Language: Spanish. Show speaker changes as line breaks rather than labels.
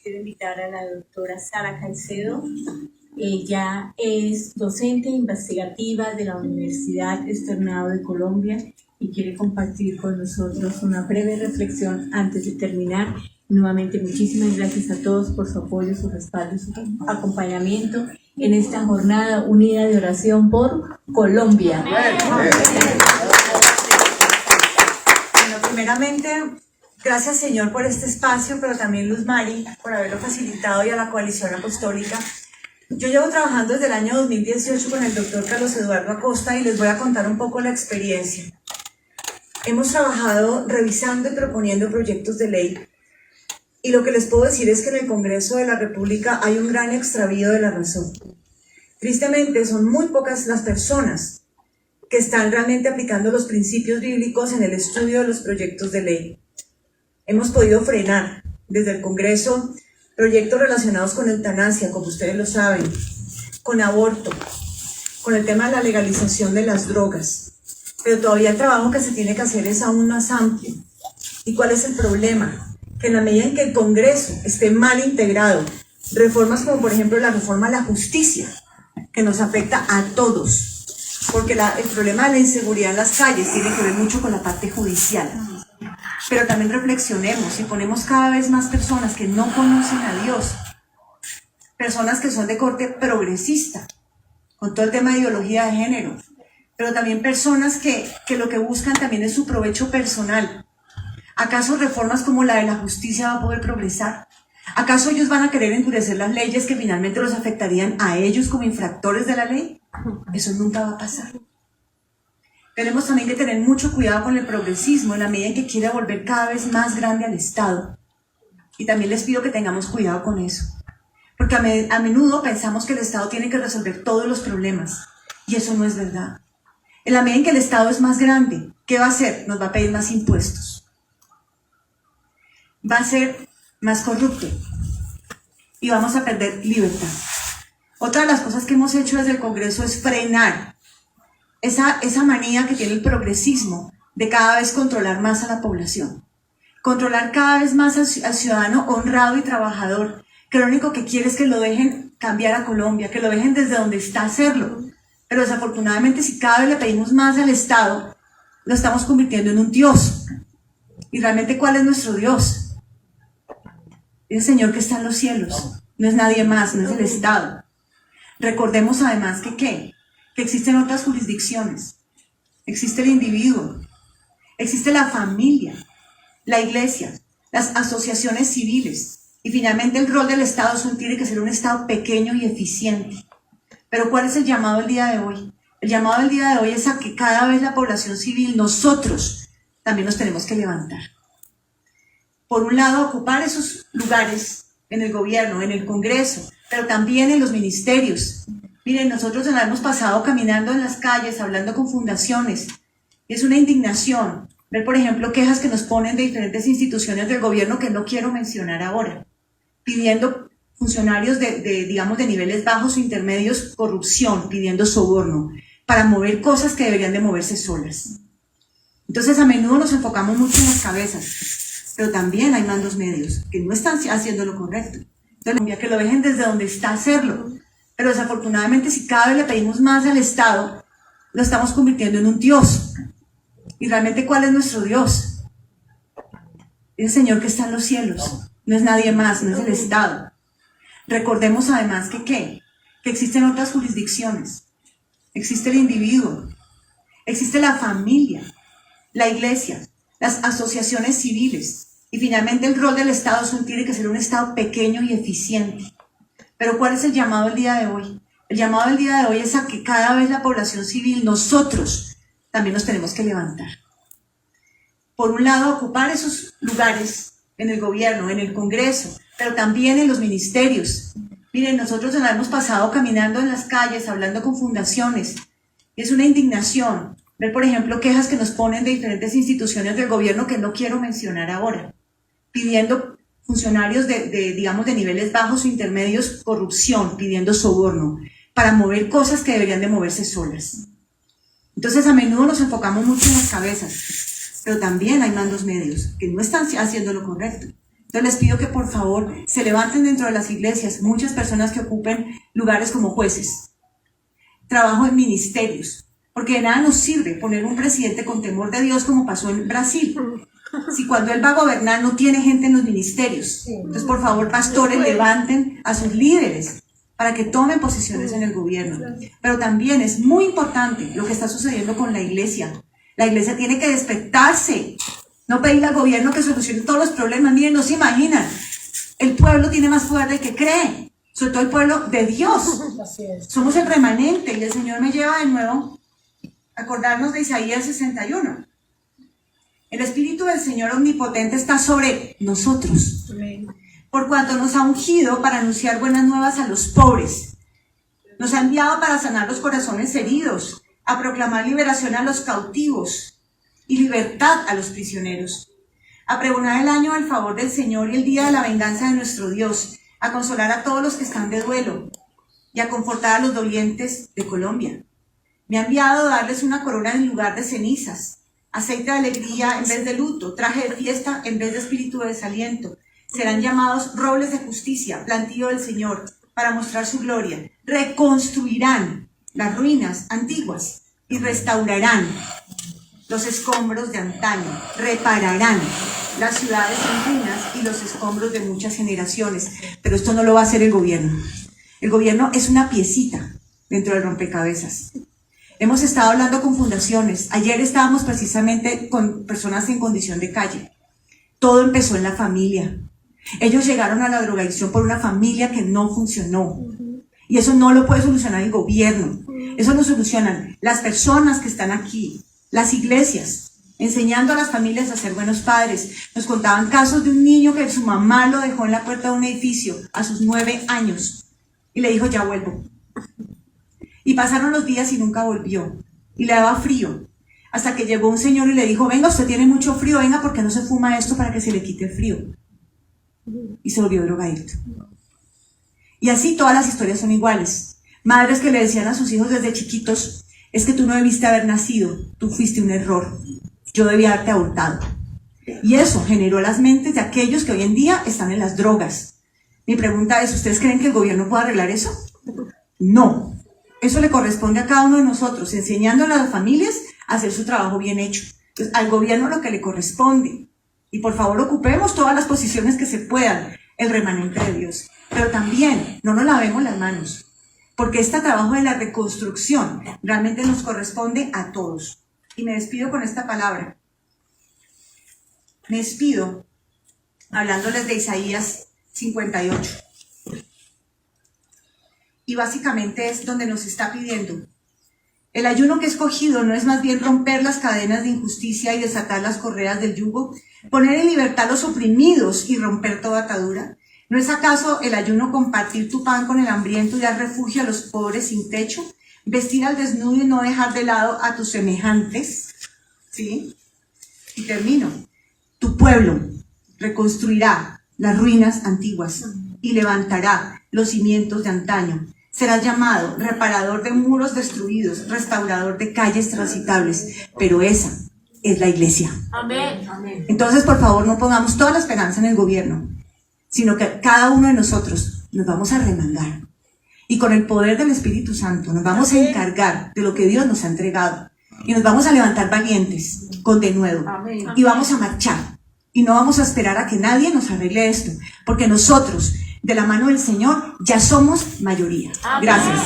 quiero invitar a la doctora Sara Caicedo. Ella es docente investigativa de la Universidad Externado de Colombia y quiere compartir con nosotros una breve reflexión antes de terminar. Nuevamente, muchísimas gracias a todos por su apoyo, su respaldo y su acompañamiento en esta jornada unida de oración por Colombia.
Bueno, primeramente, gracias Señor por este espacio, pero también Luz Mari por haberlo facilitado y a la Coalición Apostólica. Yo llevo trabajando desde el año 2018 con el doctor Carlos Eduardo Acosta y les voy a contar un poco la experiencia. Hemos trabajado revisando y proponiendo proyectos de ley y lo que les puedo decir es que en el Congreso de la República hay un gran extravío de la razón. Tristemente son muy pocas las personas que están realmente aplicando los principios bíblicos en el estudio de los proyectos de ley. Hemos podido frenar desde el Congreso proyectos relacionados con eutanasia, como ustedes lo saben, con aborto, con el tema de la legalización de las drogas. Pero todavía el trabajo que se tiene que hacer es aún más amplio. ¿Y cuál es el problema? Que en la medida en que el Congreso esté mal integrado, reformas como por ejemplo la reforma a la justicia, que nos afecta a todos, porque el problema de la inseguridad en las calles tiene que ver mucho con la parte judicial. Pero también reflexionemos y ponemos cada vez más personas que no conocen a Dios, personas que son de corte progresista, con todo el tema de ideología de género, pero también personas que lo que buscan también es su provecho personal. ¿Acaso reformas como la de la justicia va a poder progresar? ¿Acaso ellos van a querer endurecer las leyes que finalmente los afectarían a ellos como infractores de la ley? Eso nunca va a pasar. Tenemos también que tener mucho cuidado con el progresismo en la medida en que quiere volver cada vez más grande al Estado. Y también les pido que tengamos cuidado con eso. Porque a menudo pensamos que el Estado tiene que resolver todos los problemas. Y eso no es verdad. En la medida en que el Estado es más grande, ¿qué va a hacer? Nos va a pedir más impuestos. Va a ser más corrupto. Y vamos a perder libertad. Otra de las cosas que hemos hecho desde el Congreso es frenar esa manía que tiene el progresismo de cada vez controlar más a la población. Controlar cada vez más al ciudadano honrado y trabajador, que lo único que quiere es que lo dejen cambiar a Colombia, que lo dejen desde donde está hacerlo. Pero desafortunadamente, si cada vez le pedimos más al Estado, lo estamos convirtiendo en un Dios. ¿Y realmente cuál es nuestro Dios? Es el Señor que está en los cielos. No es nadie más, no es el Estado. Recordemos además que ¿qué? Que existen otras jurisdicciones. Existe el individuo. Existe la familia, la iglesia, las asociaciones civiles. Y finalmente el rol del Estado tiene que ser un Estado pequeño y eficiente. Pero ¿cuál es el llamado el día de hoy? El llamado del día de hoy es a que cada vez la población civil, nosotros, también nos tenemos que levantar. Por un lado, ocupar esos lugares en el gobierno, en el Congreso, pero también en los ministerios. Miren, nosotros nos la hemos pasado caminando en las calles, hablando con fundaciones. Y es una indignación ver, por ejemplo, quejas que nos ponen de diferentes instituciones del gobierno que no quiero mencionar ahora, pidiendo funcionarios digamos, de niveles bajos o intermedios, corrupción, pidiendo soborno, para mover cosas que deberían de moverse solas. Entonces, a menudo nos enfocamos mucho en las cabezas, pero también hay mandos medios que no están haciendo lo correcto. Entonces, que lo dejen desde donde está hacerlo. Pero desafortunadamente, si cada vez le pedimos más al Estado, lo estamos convirtiendo en un Dios. ¿Y realmente cuál es nuestro Dios? Es el Señor que está en los cielos. No es nadie más, no es el Estado. Recordemos además que ¿qué? Que existen otras jurisdicciones. Existe el individuo. Existe la familia, la iglesia, las asociaciones civiles. Y finalmente el rol del Estado tiene que ser un Estado pequeño y eficiente. Pero ¿cuál es el llamado el día de hoy? El llamado del día de hoy es a que cada vez la población civil, nosotros, también nos tenemos que levantar. Por un lado, ocupar esos lugares en el gobierno, en el Congreso, pero también en los ministerios. Miren, nosotros nos la hemos pasado caminando en las calles, hablando con fundaciones. Y es una indignación ver, por ejemplo, quejas que nos ponen de diferentes instituciones del gobierno que no quiero mencionar ahora, pidiendo funcionarios digamos, de niveles bajos o intermedios, corrupción, pidiendo soborno, para mover cosas que deberían de moverse solas. Entonces, a menudo nos enfocamos mucho en las cabezas, pero también hay mandos medios que no están haciendo lo correcto. Entonces les pido que por favor se levanten dentro de las iglesias muchas personas que ocupen lugares como jueces, trabajo en ministerios, porque de nada nos sirve poner un presidente con temor de Dios como pasó en Brasil, si cuando él va a gobernar no tiene gente en los ministerios. Entonces por favor, pastores, levanten a sus líderes para que tomen posiciones en el gobierno. Pero también es muy importante lo que está sucediendo con la iglesia. La iglesia tiene que despertarse, no pedirle al gobierno que solucione todos los problemas. Miren, no se imaginan, el pueblo tiene más poder del que cree, sobre todo el pueblo de Dios. Somos el remanente y el Señor me lleva de nuevo a acordarnos de Isaías 61. El Espíritu del Señor Omnipotente está sobre nosotros, por cuanto nos ha ungido para anunciar buenas nuevas a los pobres. Nos ha enviado para sanar los corazones heridos, a proclamar liberación a los cautivos y libertad a los prisioneros, a pregonar el año del favor del Señor y el día de la venganza de nuestro Dios, a consolar a todos los que están de duelo y a confortar a los dolientes de Colombia. Me ha enviado a darles una corona en lugar de cenizas, aceite de alegría en vez de luto, traje de fiesta en vez de espíritu de desaliento. Serán llamados robles de justicia, plantío del Señor, para mostrar su gloria. Reconstruirán las ruinas antiguas y restaurarán los escombros de antaño, repararán las ciudades en ruinas y los escombros de muchas generaciones. Pero esto no lo va a hacer el gobierno. El gobierno es una piecita dentro del rompecabezas. Hemos estado hablando con fundaciones. Ayer estábamos precisamente con personas en condición de calle. Todo empezó en la familia. Ellos llegaron a la drogadicción por una familia que no funcionó. Y eso no lo puede solucionar el gobierno. Eso lo solucionan las personas que están aquí, las iglesias, enseñando a las familias a ser buenos padres. Nos contaban casos de un niño que su mamá lo dejó en la puerta de un edificio a sus 9 años y le dijo, ya vuelvo. Y pasaron los días y nunca volvió. Y le daba frío. Hasta que llegó un señor y le dijo, venga, usted tiene mucho frío, venga, ¿por qué no se fuma esto para que se le quite el frío? Y se volvió drogadicto. Y así todas las historias son iguales. Madres que le decían a sus hijos desde chiquitos, es que tú no debiste haber nacido, tú fuiste un error, yo debía haberte abortado. Y eso generó las mentes de aquellos que hoy en día están en las drogas. Mi pregunta es, ¿ustedes creen que el gobierno puede arreglar eso? No. Eso le corresponde a cada uno de nosotros, enseñando a las familias a hacer su trabajo bien hecho. Entonces, al gobierno lo que le corresponde. Y por favor ocupemos todas las posiciones que se puedan, el remanente de Dios. Pero también no nos lavemos las manos, porque este trabajo de la reconstrucción realmente nos corresponde a todos. Y me despido con esta palabra. Me despido hablándoles de Isaías 58. Y básicamente es donde nos está pidiendo. El ayuno que he escogido no es más bien romper las cadenas de injusticia y desatar las correas del yugo, poner en libertad a los oprimidos y romper toda atadura. ¿No es acaso el ayuno compartir tu pan con el hambriento y dar refugio a los pobres sin techo? Vestir al desnudo y no dejar de lado a tus semejantes. ¿Sí? Y termino. Tu pueblo reconstruirá las ruinas antiguas y levantará los cimientos de antaño. Será llamado reparador de muros destruidos, restaurador de calles transitables. Pero esa es la iglesia.
Amén.
Entonces, por favor, no pongamos toda la esperanza en el gobierno, sino que cada uno de nosotros nos vamos a remangar. Y con el poder del Espíritu Santo nos vamos a encargar de lo que Dios nos ha entregado. Y nos vamos a levantar valientes, con denuedo. Y vamos a marchar. Y no vamos a esperar a que nadie nos arregle esto. Porque nosotros, de la mano del Señor, ya somos mayoría. Gracias.